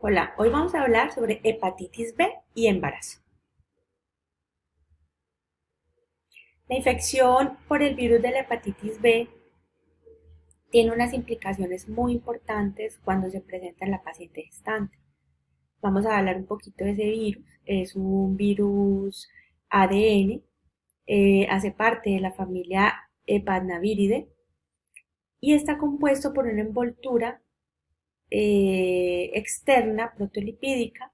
Hola, hoy vamos a hablar sobre hepatitis B y embarazo. La infección por el virus de la hepatitis B tiene unas implicaciones muy importantes cuando se presenta en la paciente gestante. Vamos a hablar un poquito de ese virus. Es un virus ADN, hace parte de la familia Hepatnaviridae y está compuesto por una envoltura externa proteolipídica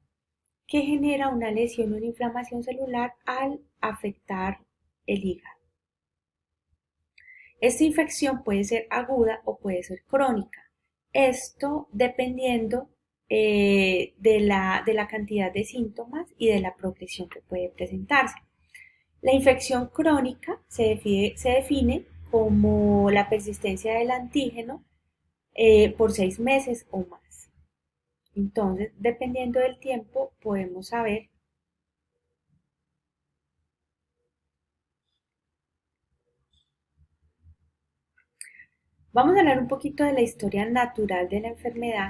que genera una lesión o una inflamación celular al afectar el hígado. Esta infección puede ser aguda o puede ser crónica. Esto dependiendo de la cantidad de síntomas y de la progresión que puede presentarse. La infección crónica se define como la persistencia del antígeno por 6 meses o más. Entonces, dependiendo del tiempo, podemos saber. Vamos a hablar un poquito de la historia natural de la enfermedad.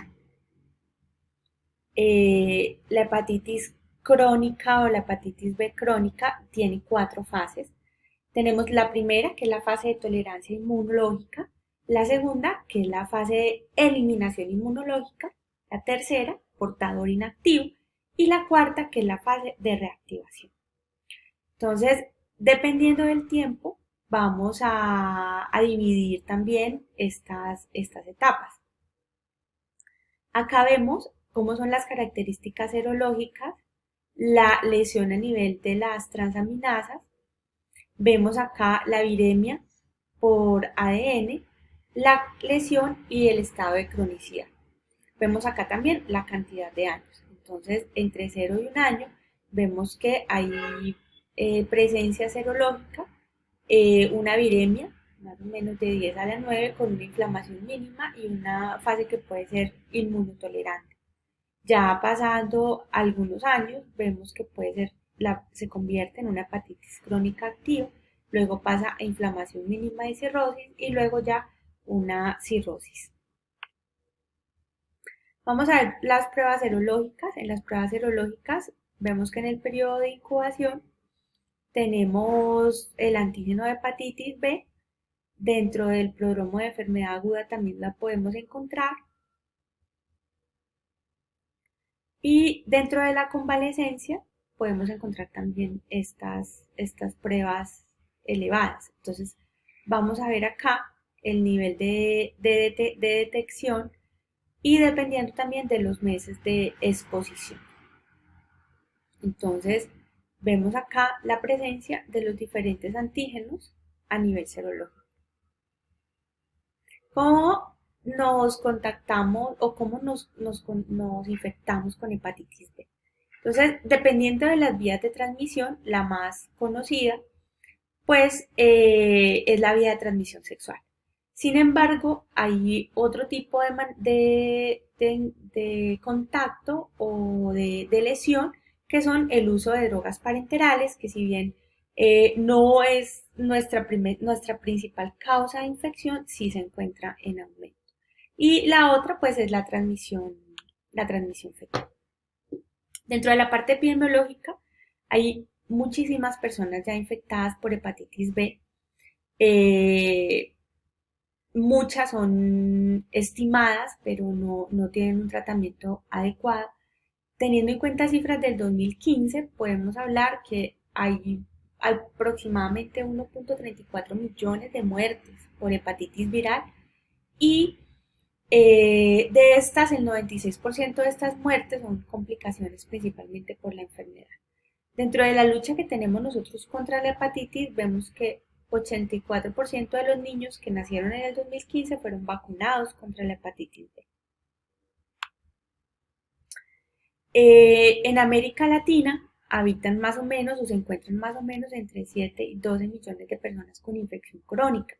La hepatitis crónica o la hepatitis B crónica tiene 4 fases. Tenemos la primera, que es la fase de tolerancia inmunológica, la segunda, que es la fase de eliminación inmunológica, la tercera, portador inactivo, y la cuarta, que es la fase de reactivación. Entonces, dependiendo del tiempo, vamos a dividir también estas etapas. Acá vemos cómo son las características serológicas, la lesión a nivel de las transaminasas, vemos acá la viremia por ADN, la lesión y el estado de cronicidad. Vemos acá también la cantidad de años. Entonces, entre 0 y 1 año, vemos que hay presencia serológica, una viremia, más o menos de 10 a la 9, con una inflamación mínima y una fase que puede ser inmunotolerante. Ya pasando algunos años, vemos que se convierte en una hepatitis crónica activa, luego pasa a inflamación mínima y cirrosis y luego ya una cirrosis. Vamos a ver las pruebas serológicas. En las pruebas serológicas vemos que en el periodo de incubación tenemos el antígeno de hepatitis B. Dentro del prodromo de enfermedad aguda también la podemos encontrar. Y dentro de la convalecencia podemos encontrar también estas pruebas elevadas. Entonces, vamos a ver acá el nivel de detección y dependiendo también de los meses de exposición. Entonces, vemos acá la presencia de los diferentes antígenos a nivel serológico. ¿Cómo nos contactamos o cómo nos infectamos con hepatitis B? Entonces, dependiendo de las vías de transmisión, la más conocida, pues es la vía de transmisión sexual. Sin embargo, hay otro tipo de contacto o de lesión que son el uso de drogas parenterales, que si bien no es nuestra principal causa de infección, sí se encuentra en aumento. Y la otra, pues, es la transmisión fetal. Dentro de la parte epidemiológica, hay muchísimas personas ya infectadas por hepatitis B. Eh, Muchas son estimadas, pero no tienen un tratamiento adecuado. Teniendo en cuenta cifras del 2015, podemos hablar que hay aproximadamente 1.34 millones de muertes por hepatitis viral y de estas, el 96% de estas muertes son complicaciones principalmente por la enfermedad. Dentro de la lucha que tenemos nosotros contra la hepatitis, vemos que 84% de los niños que nacieron en el 2015 fueron vacunados contra la hepatitis B. En América Latina habitan más o menos o se encuentran más o menos entre 7 y 12 millones de personas con infección crónica,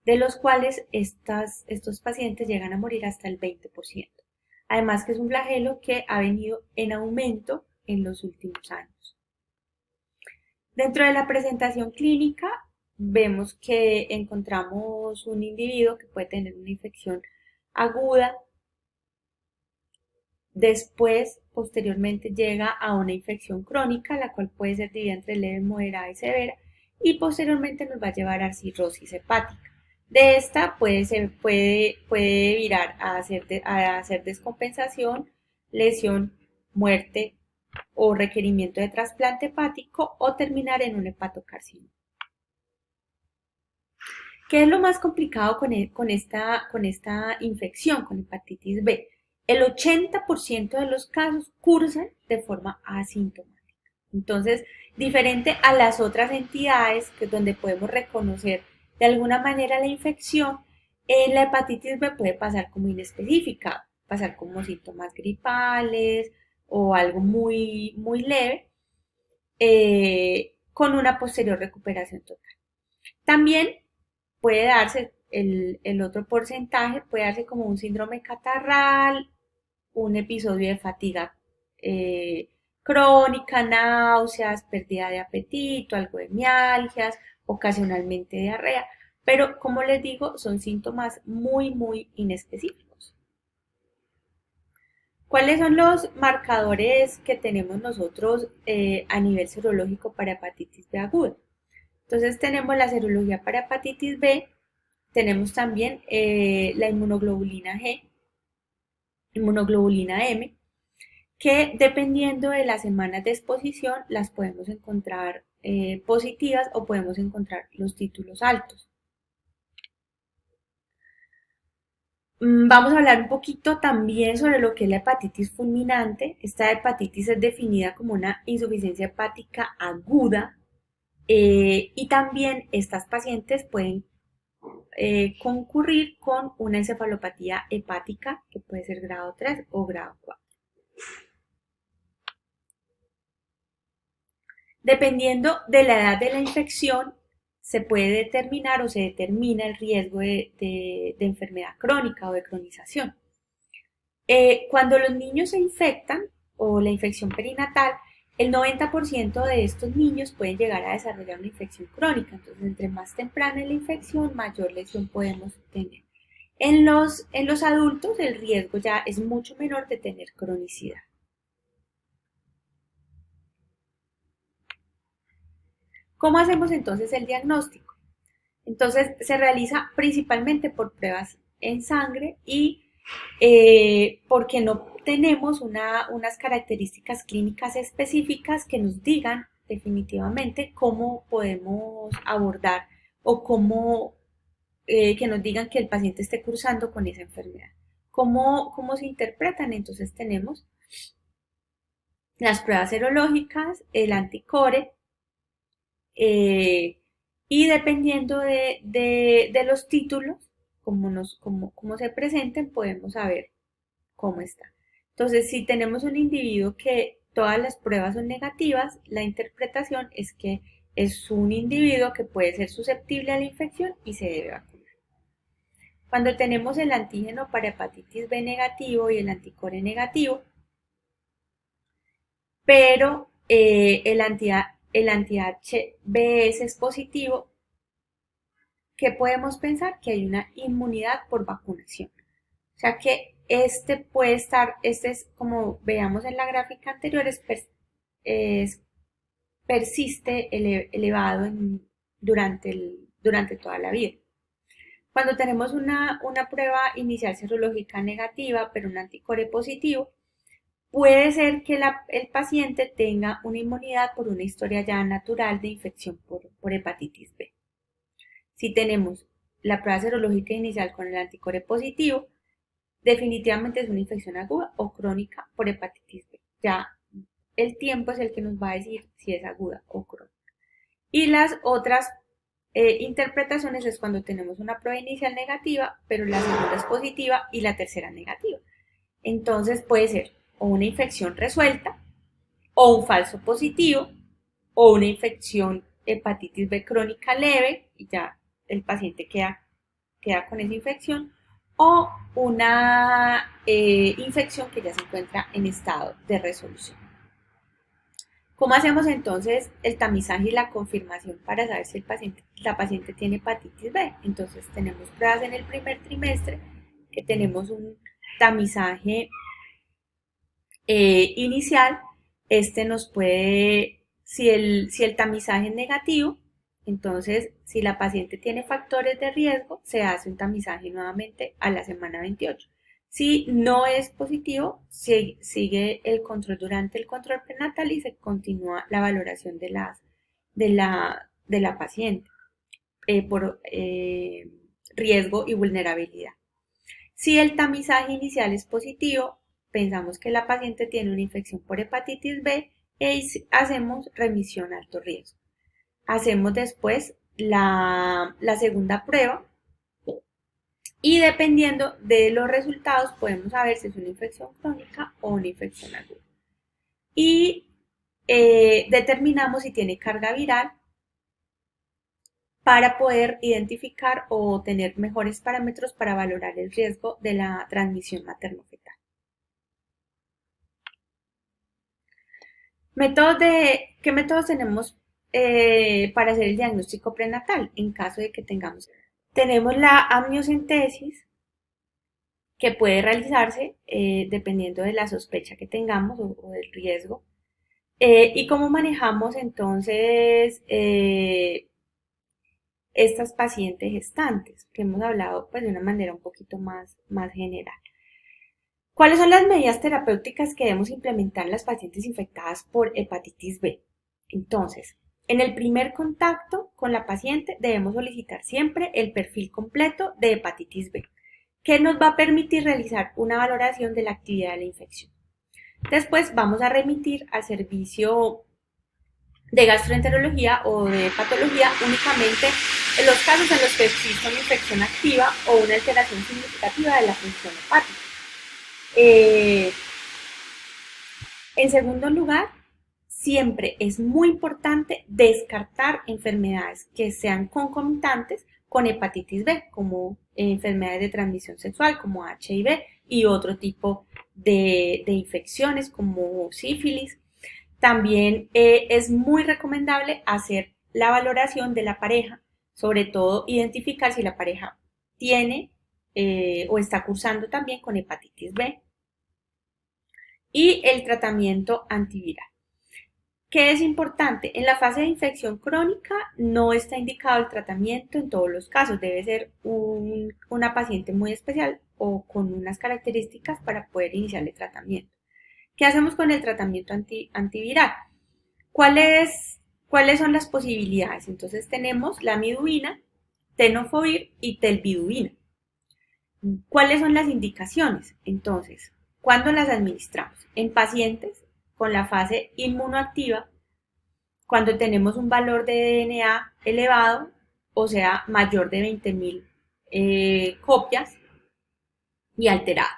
de los cuales estos pacientes llegan a morir hasta el 20%. Además que es un flagelo que ha venido en aumento en los últimos años. Dentro de la presentación clínica vemos que encontramos un individuo que puede tener una infección aguda Después, posteriormente, llega a una infección crónica, la cual puede ser dividida entre leve, moderada y severa, y posteriormente nos va a llevar a cirrosis hepática. De esta puede virar a hacer descompensación, lesión, muerte o requerimiento de trasplante hepático o terminar en un hepatocarcinoma. ¿Qué es lo más complicado con esta infección, con hepatitis B? El 80% de los casos cursan de forma asintomática. Entonces, diferente a las otras entidades, que es donde podemos reconocer de alguna manera la infección, la hepatitis B puede pasar como inespecífica, pasar como síntomas gripales o algo muy, muy leve, con una posterior recuperación total. También puede darse el otro porcentaje, puede darse como un síndrome catarral, un episodio de fatiga crónica, náuseas, pérdida de apetito, algo de mialgias, ocasionalmente diarrea, pero como les digo, son síntomas muy, muy inespecíficos. ¿Cuáles son los marcadores que tenemos nosotros a nivel serológico para hepatitis B aguda? Entonces tenemos la serología para hepatitis B, tenemos también la inmunoglobulina G, inmunoglobulina M, que dependiendo de las semanas de exposición las podemos encontrar positivas o podemos encontrar los títulos altos. Vamos a hablar un poquito también sobre lo que es la hepatitis fulminante. Esta hepatitis es definida como una insuficiencia hepática aguda y también estas pacientes pueden concurrir con una encefalopatía hepática que puede ser grado 3 o grado 4. Dependiendo de la edad de la infección, se puede determinar o se determina el riesgo de enfermedad crónica o de cronización. Cuando los niños se infectan o la infección perinatal, el 90% de estos niños pueden llegar a desarrollar una infección crónica. Entonces, entre más temprana es la infección, mayor lesión podemos tener. En los adultos, el riesgo ya es mucho menor de tener cronicidad. ¿Cómo hacemos entonces el diagnóstico? Entonces se realiza principalmente por pruebas en sangre y porque no tenemos unas características clínicas específicas que nos digan definitivamente cómo podemos abordar o cómo que nos digan que el paciente esté cursando con esa enfermedad. ¿Cómo se interpretan? Entonces tenemos las pruebas serológicas, el anticore, y dependiendo de los títulos, como se presenten, podemos saber cómo está. Entonces, si tenemos un individuo que todas las pruebas son negativas, la interpretación es que es un individuo que puede ser susceptible a la infección y se debe vacunar. Cuando tenemos el antígeno para hepatitis B negativo y el anticore negativo, pero el anti-HBs es positivo, ¿qué podemos pensar? Que hay una inmunidad por vacunación. O sea que este puede estar, este es como veamos en la gráfica anterior, persiste elevado durante toda la vida. Cuando tenemos una prueba inicial serológica negativa, pero un anticore positivo, puede ser que el paciente tenga una inmunidad por una historia ya natural de infección por hepatitis B. Si tenemos la prueba serológica inicial con el anticore positivo, definitivamente es una infección aguda o crónica por hepatitis B. Ya el tiempo es el que nos va a decir si es aguda o crónica. Y las otras interpretaciones es cuando tenemos una prueba inicial negativa, pero la segunda es positiva y la tercera negativa. Entonces puede ser o una infección resuelta, o un falso positivo, o una infección hepatitis B crónica leve, y ya el paciente queda con esa infección, o una infección que ya se encuentra en estado de resolución. ¿Cómo hacemos entonces el tamizaje y la confirmación para saber si la paciente tiene hepatitis B? Entonces tenemos pruebas en el primer trimestre, que tenemos un tamizaje inicial, este nos puede, si el tamizaje es negativo, entonces si la paciente tiene factores de riesgo, se hace un tamizaje nuevamente a la semana 28. Si no es positivo, sigue el control durante el control prenatal y se continúa la valoración de la paciente por riesgo y vulnerabilidad. Si el tamizaje inicial es positivo, pensamos que la paciente tiene una infección por hepatitis B e hacemos remisión alto riesgo. Hacemos después la segunda prueba y dependiendo de los resultados podemos saber si es una infección crónica o una infección aguda. Y determinamos si tiene carga viral para poder identificar o tener mejores parámetros para valorar el riesgo de la transmisión materno-fetal. ¿Qué métodos tenemos para hacer el diagnóstico prenatal en caso de que tengamos? Tenemos la amniocentesis, que puede realizarse dependiendo de la sospecha que tengamos o del riesgo. ¿Y cómo manejamos entonces estas pacientes gestantes? Que hemos hablado pues, de una manera un poquito más general. ¿Cuáles son las medidas terapéuticas que debemos implementar en las pacientes infectadas por hepatitis B? Entonces, en el primer contacto con la paciente debemos solicitar siempre el perfil completo de hepatitis B, que nos va a permitir realizar una valoración de la actividad de la infección. Después vamos a remitir al servicio de gastroenterología o de patología únicamente en los casos en los que existe una infección activa o una alteración significativa de la función hepática. En segundo lugar, siempre es muy importante descartar enfermedades que sean concomitantes con hepatitis B, como enfermedades de transmisión sexual, como HIV y otro tipo de infecciones como sífilis. También es muy recomendable hacer la valoración de la pareja, sobre todo identificar si la pareja tiene o está cursando también con hepatitis B. Y el tratamiento antiviral. ¿Qué es importante? En la fase de infección crónica no está indicado el tratamiento en todos los casos. Debe ser una paciente muy especial o con unas características para poder iniciar el tratamiento. ¿Qué hacemos con el tratamiento antiviral? ¿Cuáles son las posibilidades? Entonces tenemos la lamivudina, tenofovir y telvidudina. ¿Cuáles son las indicaciones? Entonces, ¿cuándo las administramos? En pacientes con la fase inmunoactiva, cuando tenemos un valor de DNA elevado, o sea, mayor de 20.000 copias y alterado.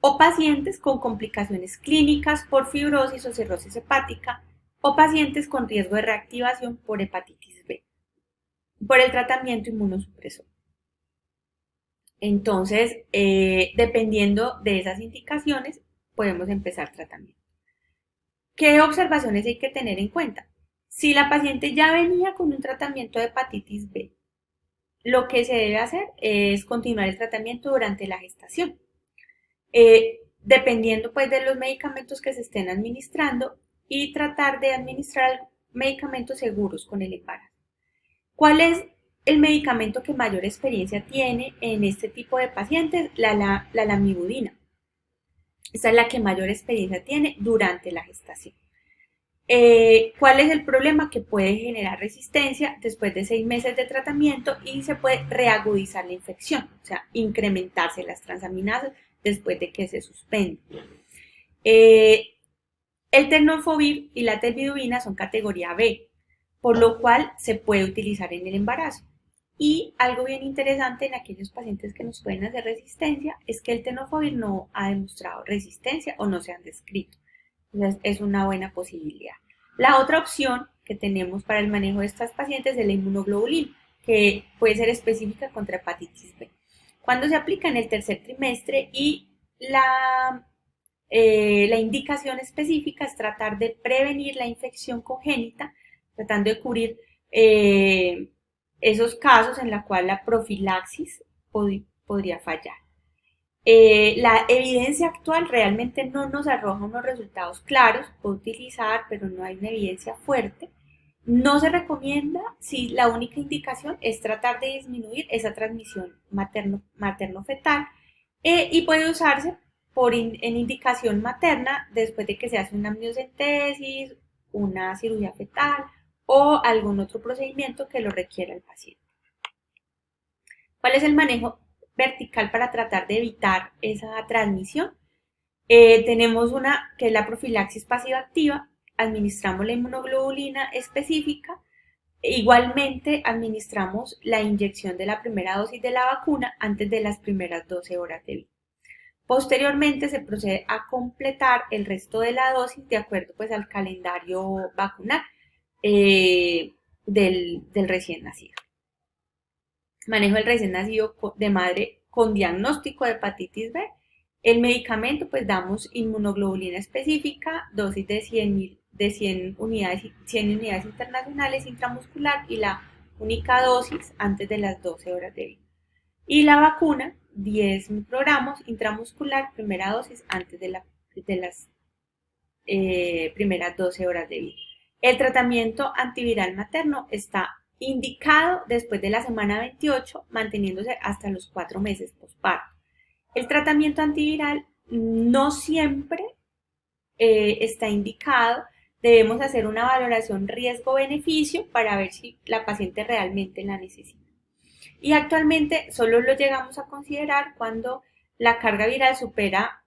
O pacientes con complicaciones clínicas por fibrosis o cirrosis hepática, o pacientes con riesgo de reactivación por hepatitis B, por el tratamiento inmunosupresor. Entonces, dependiendo de esas indicaciones, podemos empezar tratamiento. ¿Qué observaciones hay que tener en cuenta? Si la paciente ya venía con un tratamiento de hepatitis B, lo que se debe hacer es continuar el tratamiento durante la gestación. Dependiendo pues de los medicamentos que se estén administrando y tratar de administrar medicamentos seguros con el embarazo. ¿Cuál es el medicamento que mayor experiencia tiene en este tipo de pacientes? La lamivudina. Esta es la que mayor experiencia tiene durante la gestación. ¿Cuál es el problema? Que puede generar resistencia después de 6 meses de tratamiento y se puede reagudizar la infección, o sea, incrementarse las transaminasas después de que se suspende. El tenofovir y la telvidudina son categoría B, por lo cual se puede utilizar en el embarazo. Y algo bien interesante en aquellos pacientes que nos pueden hacer resistencia es que el tenofovir no ha demostrado resistencia o no se han descrito. Entonces es una buena posibilidad. La otra opción que tenemos para el manejo de estas pacientes es la inmunoglobulina, que puede ser específica contra hepatitis B. Cuando se aplica en el tercer trimestre y la indicación específica es tratar de prevenir la infección congénita, tratando de cubrir esos casos en los cuales la profilaxis podría fallar. La evidencia actual realmente no nos arroja unos resultados claros, puede utilizar, pero no hay una evidencia fuerte. No se recomienda si la única indicación es tratar de disminuir esa transmisión materno-fetal y puede usarse en indicación materna después de que se hace una amniocentesis, una cirugía fetal o algún otro procedimiento que lo requiera el paciente. ¿Cuál es el manejo vertical para tratar de evitar esa transmisión? Tenemos una que es la profilaxis pasiva-activa, administramos la inmunoglobulina específica, igualmente administramos la inyección de la primera dosis de la vacuna antes de las primeras 12 horas de vida. Posteriormente se procede a completar el resto de la dosis de acuerdo pues al calendario vacunal del recién nacido. Manejo del recién nacido de madre con diagnóstico de hepatitis B. El medicamento, pues damos inmunoglobulina específica, dosis de 100 unidades internacionales intramuscular y la única dosis antes de las 12 horas de vida. Y la vacuna, 10 microgramos intramuscular, primera dosis antes de las primeras 12 horas de vida. El tratamiento antiviral materno está indicado después de la semana 28, manteniéndose hasta los 4 meses postparto. El tratamiento antiviral no siempre está indicado. Debemos hacer una valoración riesgo-beneficio para ver si la paciente realmente la necesita. Y actualmente solo lo llegamos a considerar cuando la carga viral supera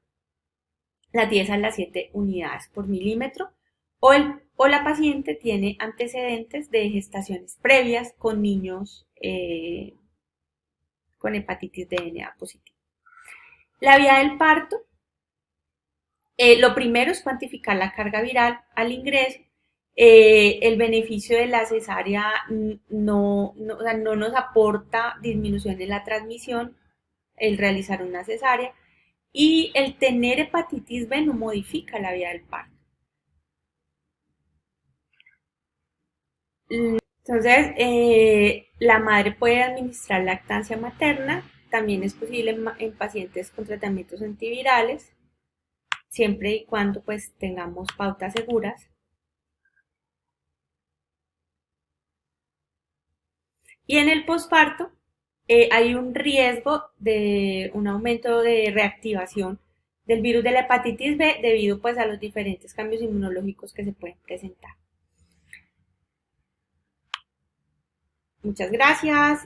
las 10 a las 7 unidades por milímetro o la paciente tiene antecedentes de gestaciones previas con niños con hepatitis DNA positiva. La vía del parto, lo primero es cuantificar la carga viral al ingreso. El beneficio de la cesárea no nos aporta disminución en la transmisión, el realizar una cesárea, y el tener hepatitis B no modifica la vía del parto. Entonces, la madre puede administrar lactancia materna, también es posible en pacientes con tratamientos antivirales, siempre y cuando pues tengamos pautas seguras. Y en el posparto hay un riesgo de un aumento de reactivación del virus de la hepatitis B debido pues a los diferentes cambios inmunológicos que se pueden presentar. Muchas gracias.